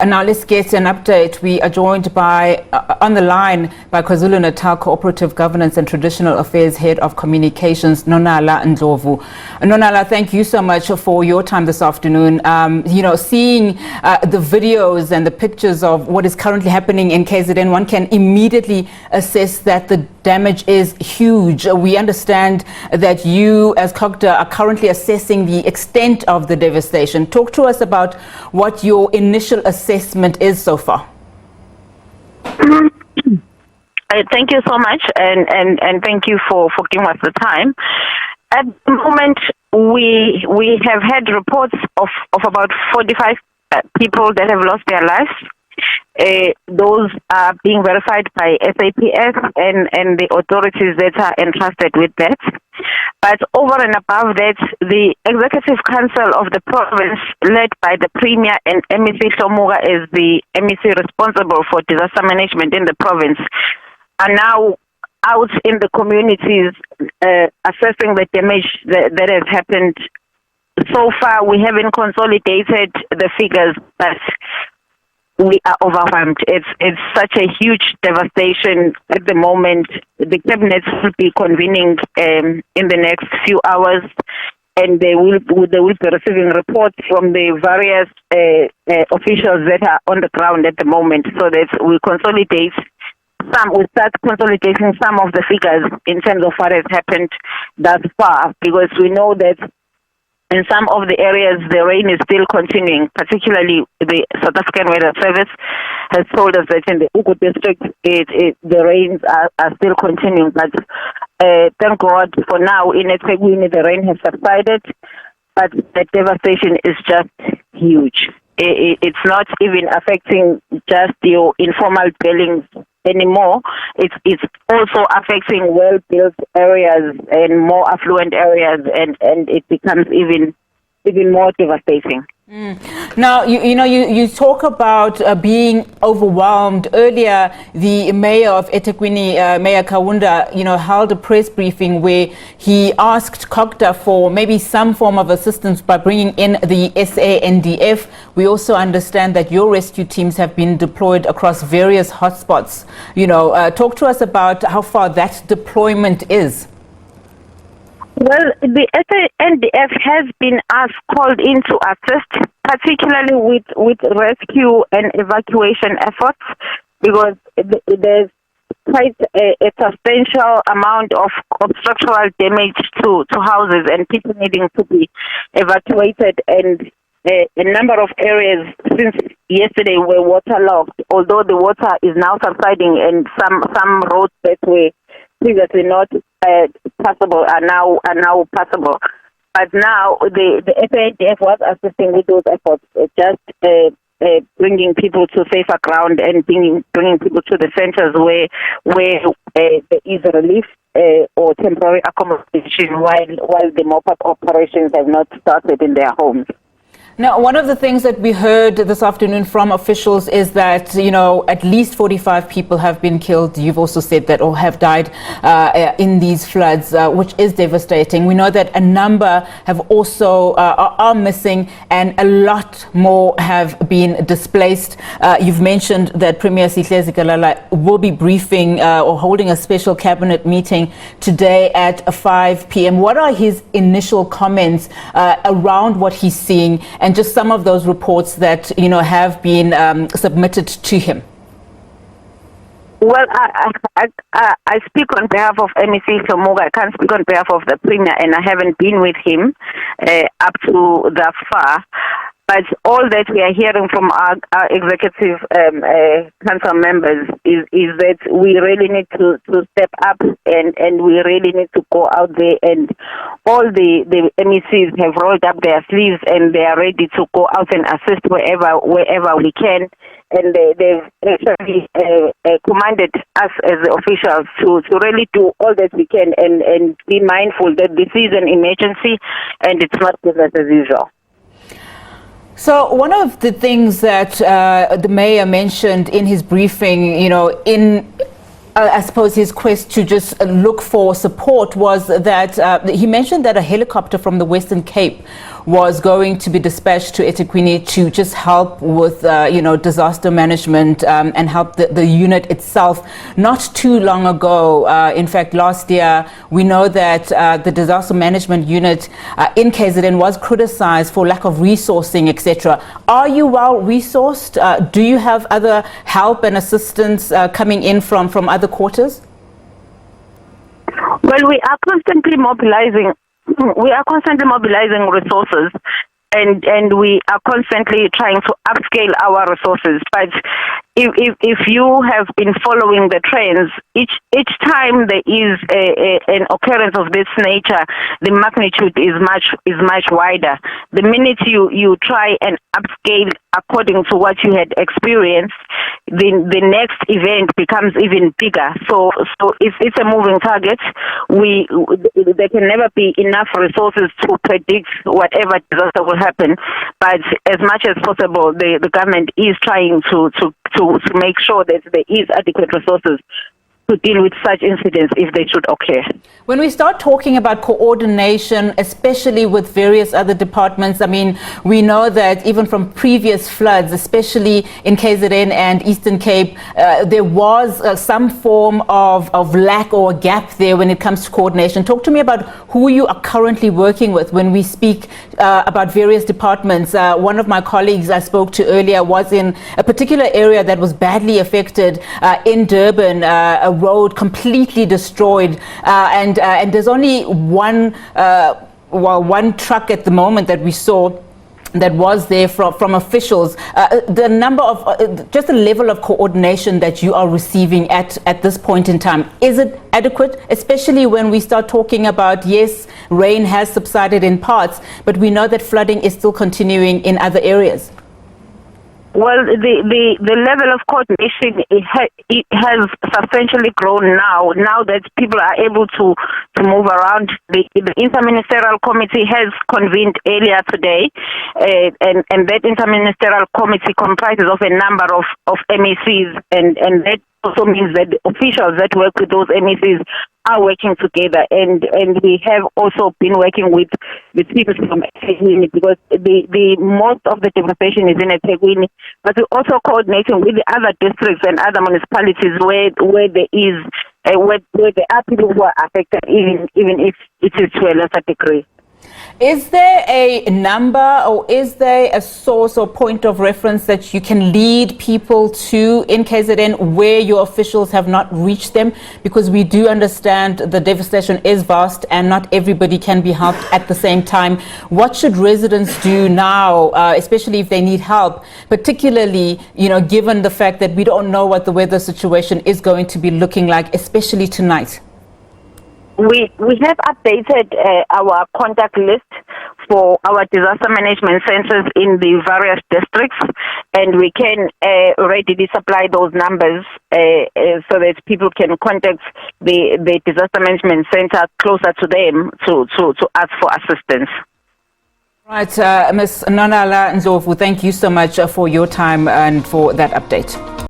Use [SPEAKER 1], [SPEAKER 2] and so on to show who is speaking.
[SPEAKER 1] And now let's get an update. We are joined by, on the line, by KwaZulu-Natal Cooperative Governance and Traditional Affairs Head of Communications, Nonala Ndlovu. Nonala, thank you so much for your time this afternoon. Seeing the videos and the pictures of what is currently happening in KZN, one can immediately assess that the damage is huge. We understand that you, as COGTA, are currently assessing the extent of the devastation. Talk to us about what your initial assessment is so far.
[SPEAKER 2] Thank you so much, and thank you for giving us the time. At the moment, we have had reports of about 45 people that have lost their lives. Those are being verified by SABC and the authorities that are entrusted with that. But over and above that, the Executive Council of the province, led by the Premier and MEC Shomuga as the MEC responsible for disaster management in the province, are now out in the communities assessing the damage that has happened. So far, we haven't consolidated the figures, but we are overwhelmed. It's such a huge devastation at the moment. The cabinet will be convening in the next few hours, and they will be receiving reports from the various officials that are on the ground at the moment, so that we start consolidating some of the figures in terms of what has happened thus far, because we know that in some of the areas, the rain is still continuing, particularly the South African Weather Service has told us that in the Ugu district, the rains are still continuing. But thank God for now, in eThekwini, the rain has subsided, but the devastation is just huge. It's not even affecting just your informal dwellings anymore. It's also affecting well-built areas and more affluent areas, and it becomes even more devastating.
[SPEAKER 1] Now, you talk about being overwhelmed. Earlier, the mayor of eThekwini, Mayor Kaunda, held a press briefing where he asked COGTA for maybe some form of assistance by bringing in the SANDF. We also understand that your rescue teams have been deployed across various hotspots. Talk to us about how far that deployment is.
[SPEAKER 2] Well, the SANDF has been called in to assist, particularly with rescue and evacuation efforts, because there's quite a substantial amount of structural damage to houses and people needing to be evacuated, and a number of areas since yesterday were waterlogged, although the water is now subsiding and some roads that were previously not passable are now passable. But now the SANDF was assisting with those efforts, just bringing people to safer ground and bringing people to the centers where there is relief or temporary accommodation while the mop-up operations have not started in their homes.
[SPEAKER 1] Now, one of the things that we heard this afternoon from officials is that, at least 45 people have been killed. You've also said that, or have died in these floods, which is devastating. We know that a number have also are missing, and a lot more have been displaced. You've mentioned that Premier Sihle Zikalala will be briefing or holding a special cabinet meeting today at 5 p.m. What are his initial comments around what he's seeing, and just some of those reports that have been submitted to him?
[SPEAKER 2] Well, I speak on behalf of MEC Shomuga. I can't speak on behalf of the Premier, and I haven't been with him up to that far. But all that we are hearing from our executive council members is that we really need to step up, and we really need to go out there, and all the MECs have rolled up their sleeves and they are ready to go out and assist wherever we can. And they've actually commanded us as the officials to really do all that we can and be mindful that this is an emergency and it's not business as usual.
[SPEAKER 1] So one of the things that the mayor mentioned in his briefing, in I suppose his quest to just look for support was that he mentioned that a helicopter from the Western Cape was going to be dispatched to eThekwini to just help with, disaster management and help the unit itself. Not too long ago, in fact, last year, we know that the disaster management unit in KZN was criticized for lack of resourcing, etc. Are you well resourced? Do you have other help and assistance coming in from other quarters?
[SPEAKER 2] Well, we are constantly mobilizing. We are constantly mobilizing resources, and we are constantly trying to upscale our resources. But if you have been following the trends, each time there is an occurrence of this nature, the magnitude is much wider. The minute you try and upscale according to what you had experienced, the next event becomes even bigger. So it's a moving target. There can never be enough resources to predict whatever disaster will happen. But as much as possible, the government is trying to make sure that there is adequate resources to deal with such incidents if they should occur.
[SPEAKER 1] When we start talking about coordination, especially with various other departments, I mean, we know that even from previous floods, especially in KZN and Eastern Cape, there was some form of lack or gap there when it comes to coordination. Talk to me about who you are currently working with when we speak about various departments. One of my colleagues I spoke to earlier was in a particular area that was badly affected in Durban, a road completely destroyed, and there's only one truck at the moment that we saw that was there from officials. The number of just the level of coordination that you are receiving at this point in time, is it adequate, especially when we start talking about, yes, rain has subsided in parts, but we know that flooding is still continuing in other areas?
[SPEAKER 2] Well, the level of coordination it has substantially grown now that people are able to move around. The Interministerial Committee has convened earlier today, and that Interministerial Committee comprises of a number of MECs, and that also means that the officials that work with those MECs are working together, and we have also been working with people from eThekwini, because the most of the devastation is in eThekwini, but we're also coordinating with the other districts and other municipalities where there is where there are people who are affected, even if it is to a lesser degree.
[SPEAKER 1] Is there a number, or is there a source or point of reference that you can lead people to in KZN where your officials have not reached them? Because we do understand the devastation is vast and not everybody can be helped at the same time. What should residents do now, especially if they need help, particularly, given the fact that we don't know what the weather situation is going to be looking like, especially tonight?
[SPEAKER 2] We have updated our contact list for our disaster management centers in the various districts, and we can readily supply those numbers so that people can contact the disaster management center closer to them to ask for assistance.
[SPEAKER 1] Right, Ms. Nonala Ndlovu, thank you so much for your time and for that update.